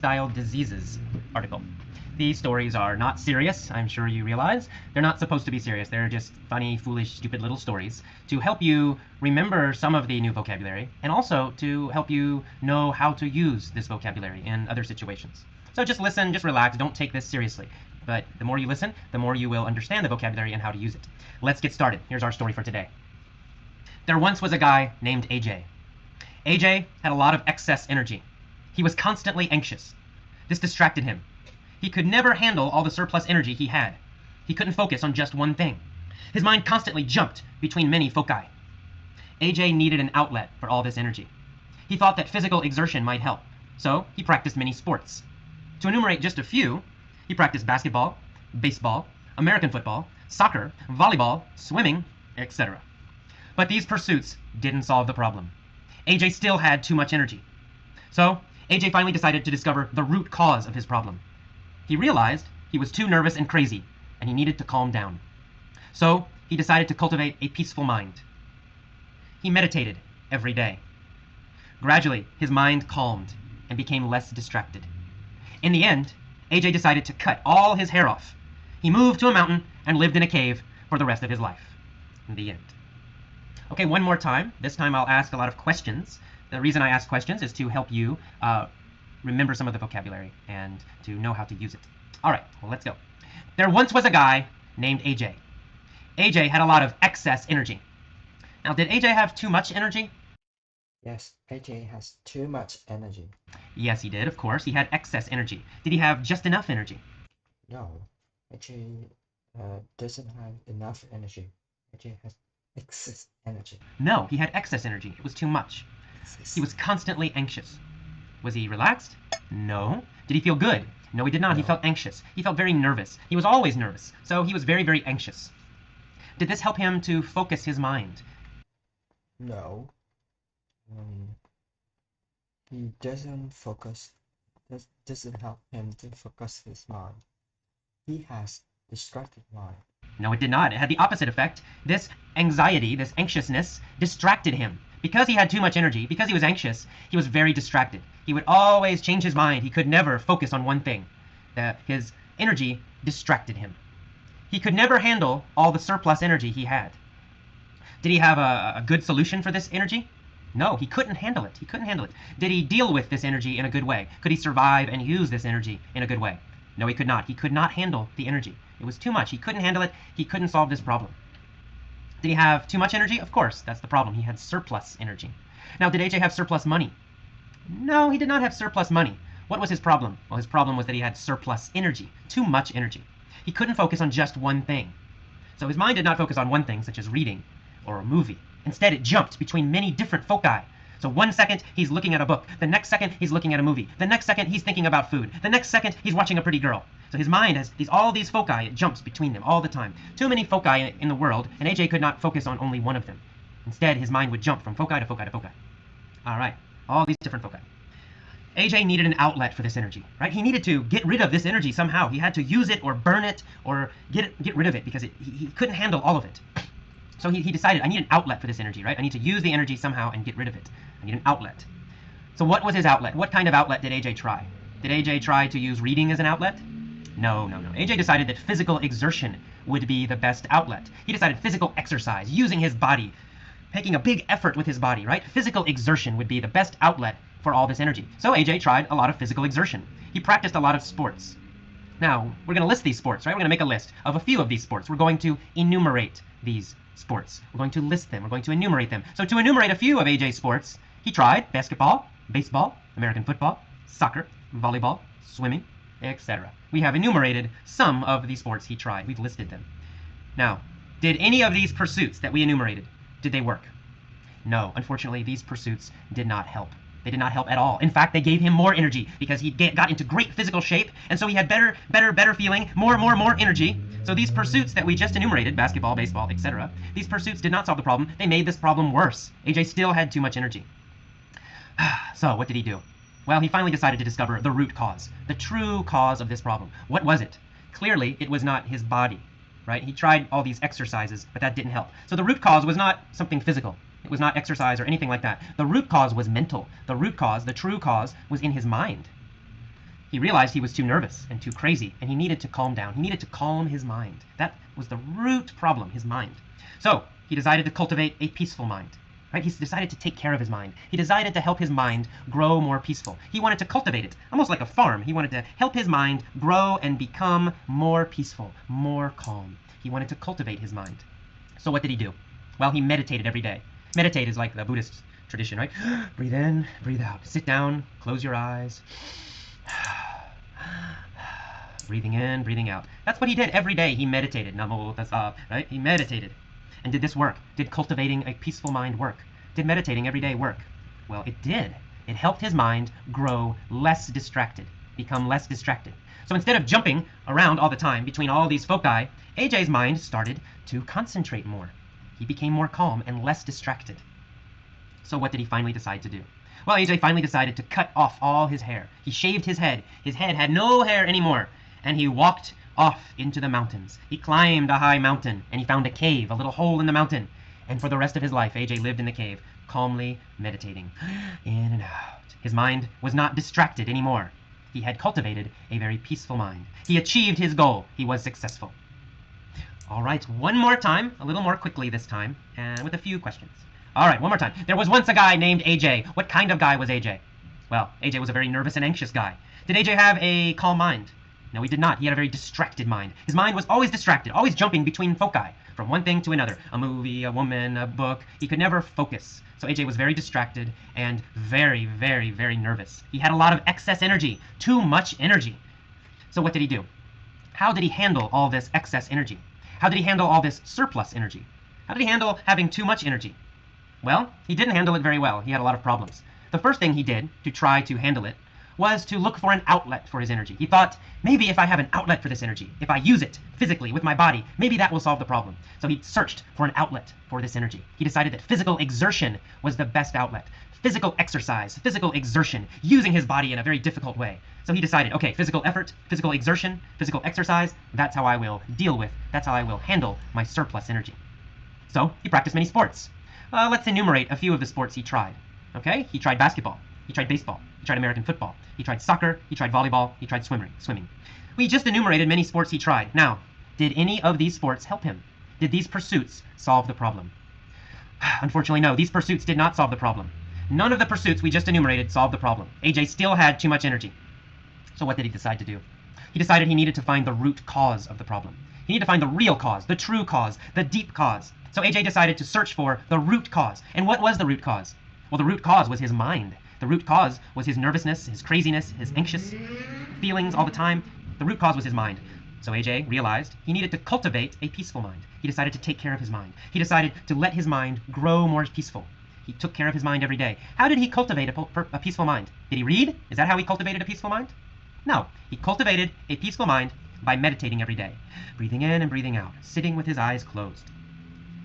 Style Diseases article. These stories are not serious, I'm sure you realize. They're not supposed to be serious. They're just funny, foolish, stupid little stories to help you remember some of the new vocabulary and also to help you know how to use this vocabulary in other situations. So just listen, just relax, don't take this seriously. But the more you listen, the more you will understand the vocabulary and how to use it. Let's get started. Here's our story for today. There once was a guy named AJ. AJ had a lot of excess energy. He was constantly anxious. This distracted him. He could never handle all the surplus energy he had. He couldn't focus on just one thing. His mind constantly jumped between many foci. AJ needed an outlet for all this energy. He thought that physical exertion might help, so he practiced many sports. To enumerate just a few, he practiced basketball, baseball, American football, soccer, volleyball, swimming, etc. But these pursuits didn't solve the problem. AJ still had too much energy. So, AJ finally decided to discover the root cause of his problem. He realized he was too nervous and crazy, and he needed to calm down. So, he decided to cultivate a peaceful mind. He meditated every day. Gradually, his mind calmed and became less distracted. In the end, AJ decided to cut all his hair off. He moved to a mountain and lived in a cave for the rest of his life. In the end. Okay, one more time. This time I'll ask a lot of questions. The reason I ask questions is to help you remember some of the vocabulary and to know how to use it. All right, well, let's go. There once was a guy named AJ. AJ had a lot of excess energy. Now, did AJ have too much energy? Yes, AJ has too much energy. Yes, he did, of course. He had excess energy. Did he have just enough energy? No, AJ doesn't have enough energy. AJ has excess energy. No, he had excess energy. It was too much. He was constantly anxious. Was he relaxed? No. Did he feel good? No, he did not. No. He felt anxious. He felt very nervous. He was always nervous. So he was very, very anxious. Did this help him to focus his mind? No. He doesn't focus. That doesn't help him to focus his mind. He has distracted mind. No, it did not. It had the opposite effect. This anxiety, this anxiousness, distracted him. Because he had too much energy, because he was anxious, he was very distracted. He would always change his mind. He could never focus on one thing. His energy distracted him. He could never handle all the surplus energy he had. Did he have a good solution for this energy? No, he couldn't handle it. He couldn't handle it. Did he deal with this energy in a good way? Could he survive and use this energy in a good way? No, he could not. He could not handle the energy. It was too much. He couldn't handle it. He couldn't solve this problem. Did he have too much energy? Of course, that's the problem. He had surplus energy. Now, did AJ have surplus money? No, he did not have surplus money. What was his problem? Well, his problem was that he had surplus energy, too much energy. He couldn't focus on just one thing. So his mind did not focus on one thing, such as reading or a movie. Instead, it jumped between many different foci. So 1 second, he's looking at a book. The next second, he's looking at a movie. The next second, he's thinking about food. The next second, he's watching a pretty girl. So his mind has all these foci. It jumps between them all the time. Too many foci in the world, and AJ could not focus on only one of them. Instead, his mind would jump from foci to foci to foci. All right, all these different foci. AJ needed an outlet for this energy, right? He needed to get rid of this energy somehow. He had to use it or burn it or get rid of it because he couldn't handle all of it. So he decided, I need an outlet for this energy, right? I need to use the energy somehow and get rid of it. I need an outlet. So what was his outlet? What kind of outlet did AJ try? Did AJ try to use reading as an outlet? No. AJ decided that physical exertion would be the best outlet. He decided physical exercise, using his body, making a big effort with his body, right? Physical exertion would be the best outlet for all this energy. So AJ tried a lot of physical exertion. He practiced a lot of sports. Now, we're going to list these sports, right? We're going to make a list of a few of these sports. We're going to enumerate these sports. We're going to list them. We're going to enumerate them. So to enumerate a few of AJ's sports, he tried basketball, baseball, American football, soccer, volleyball, swimming, etc. We have enumerated some of the sports he tried. We've listed them. Now, did any of these pursuits that we enumerated, did they work? No, unfortunately, these pursuits did not help. They did not help at all. In fact, they gave him more energy because he got into great physical shape, and so he had better feeling, more energy. So these pursuits that we just enumerated, basketball, baseball, etc., these pursuits did not solve the problem. They made this problem worse. AJ still had too much energy. So what did he do? Well, he finally decided to discover the root cause, the true cause of this problem. What was it? Clearly, it was not his body, right? He tried all these exercises, but that didn't help. So the root cause was not something physical. It was not exercise or anything like that. The root cause was mental. The root cause, the true cause, was in his mind. He realized he was too nervous and too crazy, and he needed to calm down. He needed to calm his mind. That was the root problem, his mind. So he decided to cultivate a peaceful mind. Right? He decided to take care of his mind. He decided to help his mind grow more peaceful. He wanted to cultivate it, almost like a farm. He wanted to help his mind grow and become more peaceful, more calm. He wanted to cultivate his mind. So what did he do? Well, he meditated every day. Meditate is like the Buddhist tradition, right? Breathe in, breathe out. Sit down, close your eyes. Breathing in, breathing out. That's what he did every day. He meditated. Namo tassa, right? He meditated. And did this work? Did cultivating a peaceful mind work? Did meditating every day work? Well, it did. It helped his mind grow less distracted, become less distracted. So instead of jumping around all the time between all these foci, AJ's mind started to concentrate more. He became more calm and less distracted. So what did he finally decide to do? Well, AJ finally decided to cut off all his hair. He shaved his head. His head had no hair anymore. And he walked off into the mountains. He climbed a high mountain, and he found a cave, a little hole in the mountain. And for the rest of his life, AJ lived in the cave, calmly meditating, in and out. His mind was not distracted anymore. He had cultivated a very peaceful mind. He achieved his goal. He was successful. All right, one more time, a little more quickly this time, and with a few questions. All right, one more time. There was once a guy named AJ. What kind of guy was AJ? Well, AJ was a very nervous and anxious guy. Did AJ have a calm mind? No, he did not. He had a very distracted mind. His mind was always distracted, always jumping between foci, from one thing to another. A movie, a woman, a book. He could never focus. So AJ was very distracted and very, very, very nervous. He had a lot of excess energy, too much energy. So what did he do? How did he handle all this excess energy? How did he handle all this surplus energy? How did he handle having too much energy? Well, he didn't handle it very well. He had a lot of problems. The first thing he did to try to handle it was to look for an outlet for his energy. He thought, maybe if I have an outlet for this energy, if I use it physically with my body, maybe that will solve the problem. So he searched for an outlet for this energy. He decided that physical exertion was the best outlet. Physical exercise, physical exertion, using his body in a very difficult way. So he decided, okay, physical effort, physical exertion, physical exercise, that's how I will deal with, that's how I will handle my surplus energy. So he practiced many sports. Let's enumerate a few of the sports he tried. Okay, he tried basketball, he tried baseball, he tried American football, he tried soccer, he tried volleyball, he tried swimming. We just enumerated many sports he tried. Now, did any of these sports help him? Did these pursuits solve the problem? Unfortunately, no. These pursuits did not solve the problem. None of the pursuits we just enumerated solved the problem. AJ still had too much energy. So what did he decide to do? He decided he needed to find the root cause of the problem. He needed to find the real cause, the true cause, the deep cause. So AJ decided to search for the root cause. And what was the root cause? Well, the root cause was his mind. The root cause was his nervousness, his craziness, his anxious feelings all the time. The root cause was his mind. So AJ realized he needed to cultivate a peaceful mind. He decided to take care of his mind. He decided to let his mind grow more peaceful. He took care of his mind every day. How did he cultivate a peaceful mind? Did he read? Is that how he cultivated a peaceful mind? No. He cultivated a peaceful mind by meditating every day. Breathing in and breathing out. Sitting with his eyes closed.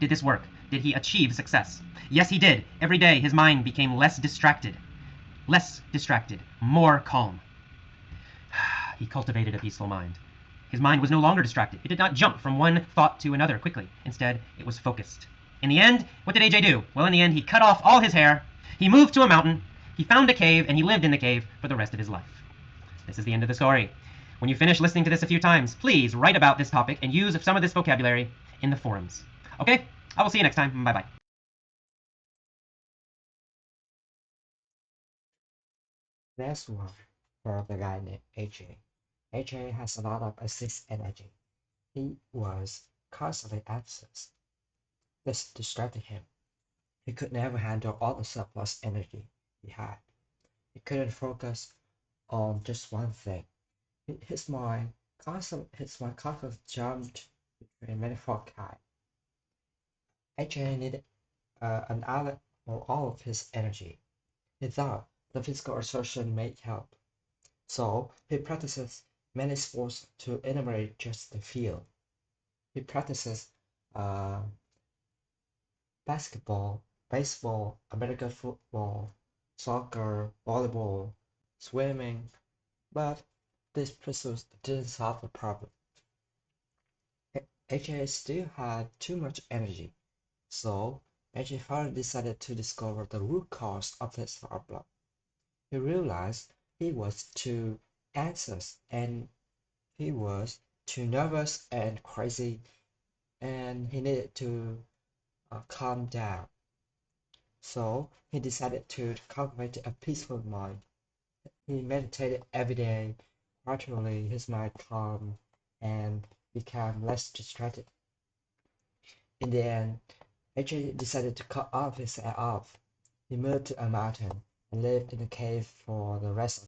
Did this work? Did he achieve success? Yes, he did. Every day his mind became less distracted. Less distracted. More calm. He cultivated a peaceful mind. His mind was no longer distracted. It did not jump from one thought to another quickly. Instead, it was focused. In the end, what did AJ do? Well, in the end, he cut off all his hair. He moved to a mountain. He found a cave, and he lived in the cave for the rest of his life. This is the end of the story. When you finish listening to this a few times, please write about this topic and use some of this vocabulary in the forums. Okay? I will see you next time. Bye-bye. Next one for the guy named AJ. AJ has a lot of excess energy. He was constantly anxious. This distracted him. He could never handle all the surplus energy he had. He couldn't focus on just one thing. His mind constantly jumped between many foci. AJ needed an outlet for all of his energy. He thought the physical exertion may help. So he practices many sports to enumerate just the field. He practices basketball, baseball, American football, soccer, volleyball, swimming, but these pursuits didn't solve the problem. AJ still had too much energy, so AJ finally decided to discover the root cause of his problem. He realized he was too answers, and he was too nervous and crazy, and he needed to calm down. So he decided to cultivate a peaceful mind. He meditated every day. Gradually, his mind calmed and became less distracted. In the end, AJ decided to cut off his hair off. He moved to a mountain and lived in a cave for the rest